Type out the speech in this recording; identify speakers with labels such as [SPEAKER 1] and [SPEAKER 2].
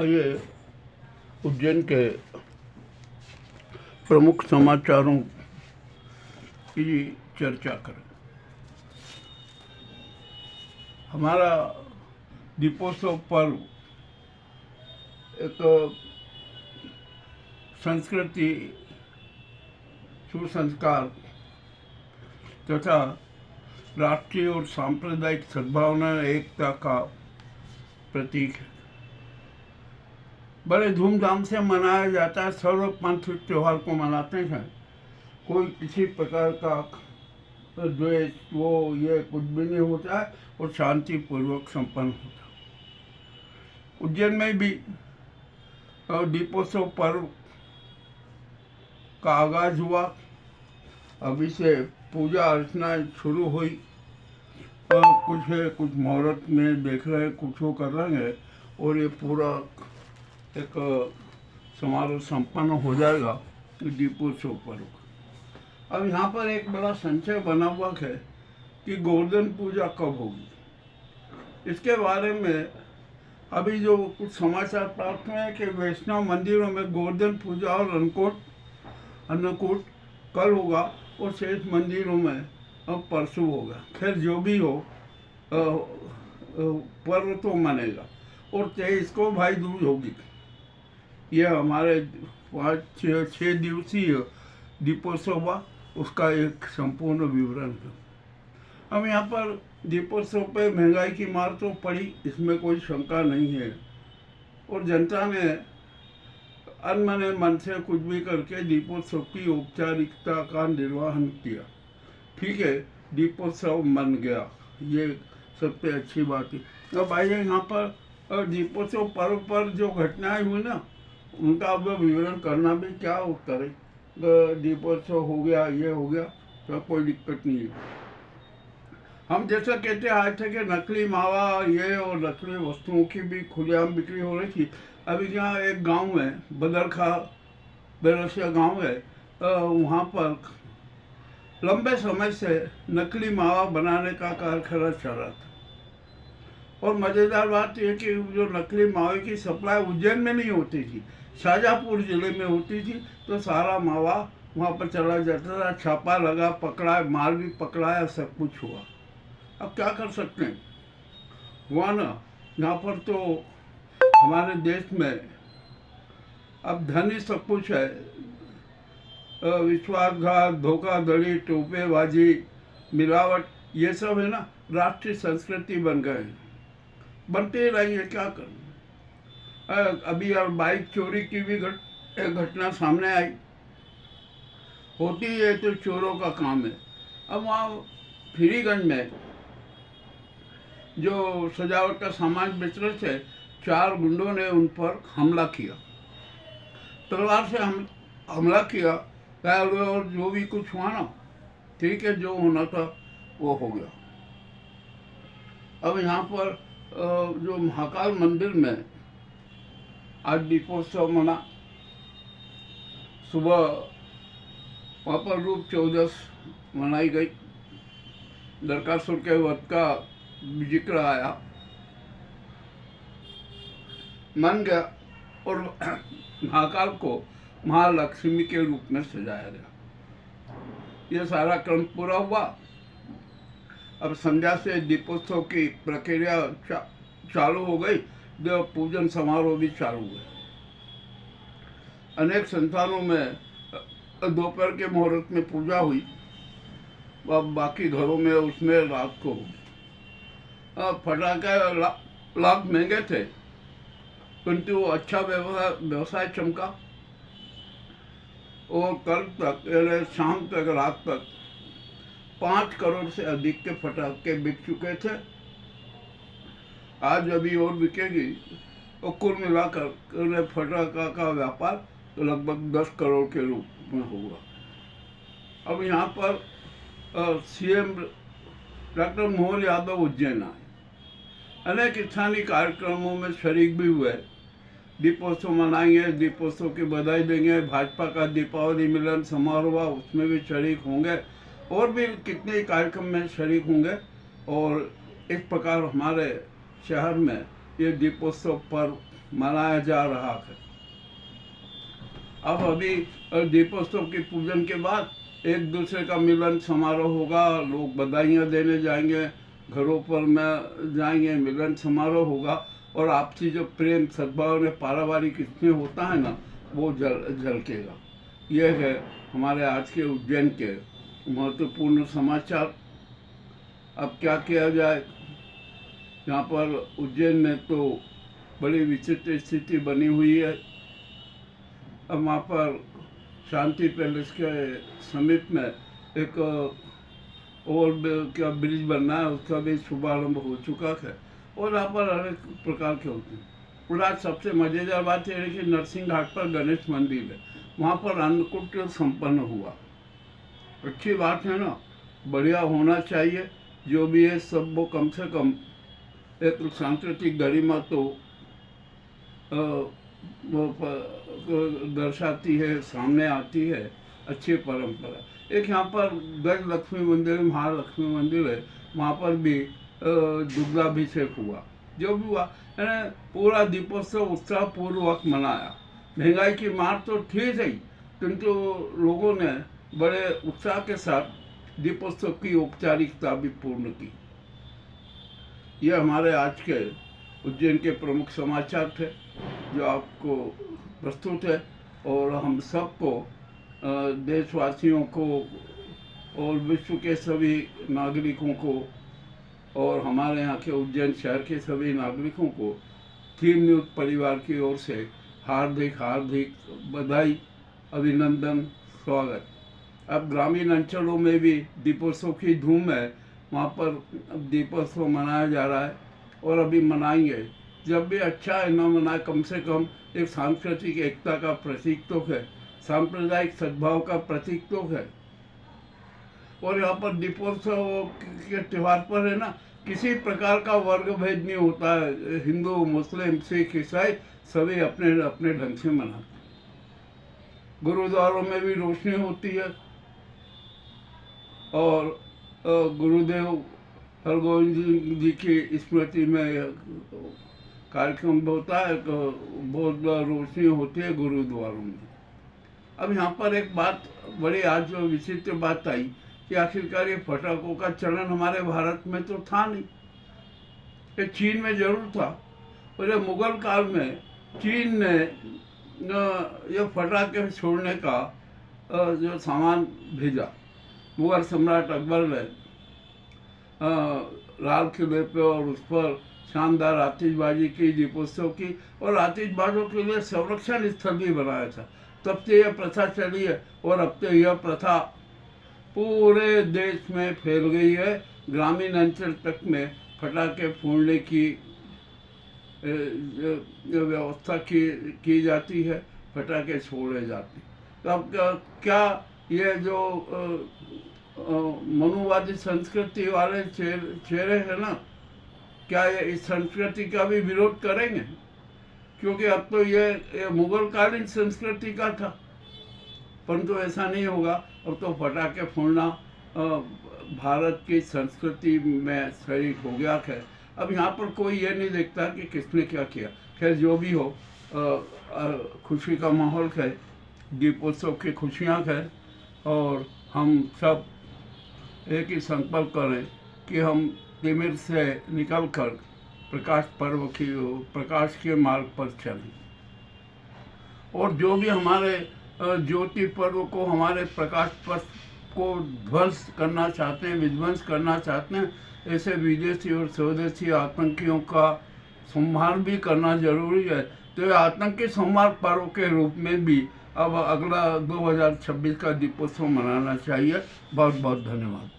[SPEAKER 1] आइए उज्जैन के प्रमुख समाचारों की चर्चा करें। हमारा दीपोत्सव पर्व एक संस्कृति, सुसंस्कार तथा राष्ट्रीय और सांप्रदायिक सद्भावना एकता का प्रतीक है। बड़े धूमधाम से मनाया जाता है। सर्व पंथ इस त्यौहार को मनाते हैं। कोई किसी प्रकार का द्वेष ये कुछ भी नहीं होता है और शांतिपूर्वक संपन्न होता है। उज्जैन में भी दीपोत्सव पर्व का आगाज हुआ। अभी से पूजा अर्चना शुरू हुई। कुछ मुहूर्त में देख रहे हैं, कुछ वो कर रहे हैं और ये पूरा एक समारोह संपन्न हो जाएगा दीपोत्सव पर्व। अब यहाँ पर एक बड़ा संशय बना हुआ है कि गोवर्धन पूजा कब होगी। इसके बारे में अभी जो कुछ समाचार प्राप्त हुए हैं कि वैष्णव मंदिरों में गोवर्धन पूजा और अन्नकूट कल होगा और शेष मंदिरों में अब परसों होगा। खैर जो भी हो, पर्व तो मनेगा। और 23 को भाई दूज होगी। यह हमारे 5-6 दिवसीय दीपोत्सव हुआ, उसका एक संपूर्ण विवरण है। हम यहाँ पर दीपोत्सव पे महंगाई की मार तो पड़ी, इसमें कोई शंका नहीं है। और जनता ने अनमने मन से कुछ भी करके दीपोत्सव की औपचारिकता का निर्वहन किया। ठीक है, दीपोत्सव मन गया, ये सबसे अच्छी बात है। अब आइए यहाँ पर दीपोत्सव पर्व पर जो घटनाएं हुई ना, उनका अब विवरण करना भी क्या करे। दीपोत्सव हो गया, ये हो गया, तो कोई दिक्कत नहीं है। हम जैसा कहते आए थे कि नकली मावा ये और नकली वस्तुओं की भी खुलेआम बिक्री हो रही थी। अभी यहाँ एक गांव है, बदरखा बेरसिया गांव है, वहाँ पर लंबे समय से नकली मावा बनाने का कारखाना चल रहा था। और मज़ेदार बात यह कि जो नकली मावे की सप्लाई उज्जैन में नहीं होती थी, शाजापुर जिले में होती थी। तो सारा मावा वहाँ पर चला जाता था, छापा लगा, पकड़ा, माल भी पकड़ाया, सब कुछ हुआ। अब क्या कर सकते हैं, हुआ ना। यहाँ पर तो हमारे देश में अब धन ही सब कुछ है। विश्वासघात, धोखाधड़ी, टोपेबाजी, मिलावट, ये सब है ना, राष्ट्रीय संस्कृति बन गए हैं, बनते रही है। क्या करें। अभी यार बाइक चोरी की भी एक घटना सामने आई। होती है तो चोरों का काम है। अब वहाँ फ्रीगंज में जो सजावट का सामान बेच रहे थे, 4 गुंडों ने उन पर हमला किया, तलवार से हमला किया। और जो भी कुछ हुआ ना, ठीक है, जो होना था वो हो गया। अब यहाँ पर जो महाकाल मंदिर में आज दीपोत्सव मना। सुबह वहाँ पर रूप चौदस मनाई गई। नरकासुर के वध का जिक्र आया, मन गया और महाकाल को महालक्ष्मी के रूप में सजाया गया। ये सारा क्रम पूरा हुआ। अब संध्या से दीपोत्सव की प्रक्रिया चालू हो गई। देव पूजन समारोह भी चालू हुए। अनेक संस्थानों में दोपहर के मुहूर्त में पूजा हुई। बाकी घरों में उसमें रात को हुई। फटाखे लाख महंगे थे, किंतु अच्छा व्यवसाय चमका। और कल तक, शाम तक, रात तक 5 करोड़ से अधिक के फटाखे बिक चुके थे। आज अभी और बिकेगी। और कुल मिलाकर फटाखा का व्यापार तो लगभग 10 करोड़ के रूप में होगा। अब यहाँ पर सीएम डॉक्टर मोहन यादव उज्जैन आए। अनेक स्थानीय कार्यक्रमों में शरीक भी हुए। दीपोत्सव मनाएंगे, दीपोत्सव की बधाई देंगे। भाजपा का दीपावली मिलन समारोह हुआ, उसमें भी शरीक होंगे। और भी कितने कार्यक्रम में शरीक होंगे। और इस प्रकार हमारे शहर में ये दीपोत्सव पर्व मनाया जा रहा है। अब अभी दीपोत्सव के पूजन के बाद एक दूसरे का मिलन समारोह होगा, लोग बधाइयाँ देने जाएंगे, घरों पर में जाएंगे, मिलन समारोह होगा और आपसी जो प्रेम सद्भाव में पारिवारिक इसमें होता है ना, वो झलकेगा। यह है हमारे आज के उज्जैन के महत्वपूर्ण समाचार। अब क्या किया जाए, यहाँ पर उज्जैन में तो बड़ी विचित्र स्थिति बनी हुई है। अब वहाँ पर शांति पैलेस के समीप में एक और क्या ब्रिज बनना है, उसका भी शुभारंभ हो चुका है और यहाँ पर अनेक प्रकार के होते हैं। और आज सबसे मज़ेदार बात यह है कि नरसिंह घाट पर गणेश मंदिर है, वहाँ पर अन्नकूट संपन्न हुआ। अच्छी बात है ना, बढ़िया होना चाहिए। जो भी है सब वो कम से कम एक सांस्कृतिक गरिमा तो दर्शाती है, सामने आती है, अच्छी परंपरा। एक यहाँ पर गज लक्ष्मी मंदिर, महालक्ष्मी मंदिर है, वहाँ पर भी दुग्धाभिषेक हुआ। जो भी हुआ यानी पूरा दीपोत्सव उत्साह पूर्वक मनाया। महंगाई की मार तो थी सही, किंतु लोगों ने बड़े उत्साह के साथ दीपोत्सव की औपचारिकता भी पूर्ण की। यह हमारे आज के उज्जैन के प्रमुख समाचार थे जो आपको प्रस्तुत है। और हम सबको, देशवासियों को और विश्व के सभी नागरिकों को और हमारे यहाँ के उज्जैन शहर के सभी नागरिकों को थीम न्यूज़ परिवार की ओर से हार्दिक हार्दिक बधाई, अभिनंदन, स्वागत। अब ग्रामीण अंचलों में भी दीपोत्सव की धूम है, वहाँ पर दीपोत्सव मनाया जा रहा है और अभी मनाएंगे। जब भी अच्छा है ना मनाए, कम से कम एक सांस्कृतिक एकता का प्रतीक तो है, सांप्रदायिक सद्भाव का प्रतीक तो है। और यहाँ पर दीपोत्सव के त्यौहार पर है ना, किसी प्रकार का वर्ग भेद नहीं होता है। हिंदू, मुस्लिम, सिख, ईसाई सभी अपने अपने ढंग से मनाते हैं। गुरुद्वारों में भी रोशनी होती है और गुरुदेव हरगोविंद जी की स्मृति में कार्यक्रम होता है, तो बहुत रोशनी होती है गुरुद्वारों में। अब यहाँ पर एक बात बड़ी आज जो विचित्र बात आई कि आखिरकार ये पटाखों का चलन हमारे भारत में तो था नहीं, ये चीन में जरूर था। और ये मुगल काल में चीन ने ये पटाखे छोड़ने का जो सामान भेजा। मुगल सम्राट अकबर ने लाल किले पे और उस पर शानदार आतिशबाजी की, दीपोत्सव की और आतिशबाजों के लिए संरक्षण स्थल भी बनाया था। तब से यह प्रथा चली है और अब तो यह प्रथा पूरे देश में फैल गई है। ग्रामीण अंचल तक में पटाखे फोड़ने की व्यवस्था की जाती है, पटाखे छोड़े जाते हैं। तो अब क्या ये जो मनुवादी संस्कृति वाले चेहरे हैं ना, क्या ये इस संस्कृति का भी विरोध करेंगे? क्योंकि अब तो ये मुगल कालीन संस्कृति का था, परंतु ऐसा नहीं होगा। अब तो पटाखे फोड़ना भारत की संस्कृति में शरीक हो गया है। अब यहाँ पर कोई ये नहीं देखता कि किसने क्या किया। खैर जो भी हो, खुशी का माहौल है, दीपोत्सव की खुशियाँ हैं और हम सब एक ही संकल्प करें कि हम तिमिर से निकलकर प्रकाश के मार्ग पर चलें। और जो भी हमारे ज्योति पर्व को, हमारे प्रकाश पथ को ध्वंस करना चाहते हैं, विध्वंस करना चाहते हैं, ऐसे विदेशी और स्वदेशी आतंकियों का संहार भी करना जरूरी है। तो ये आतंकी संहार पर्व के रूप में भी अब अगला 2026 का दीपोत्सव मनाना चाहिए। बहुत बहुत धन्यवाद।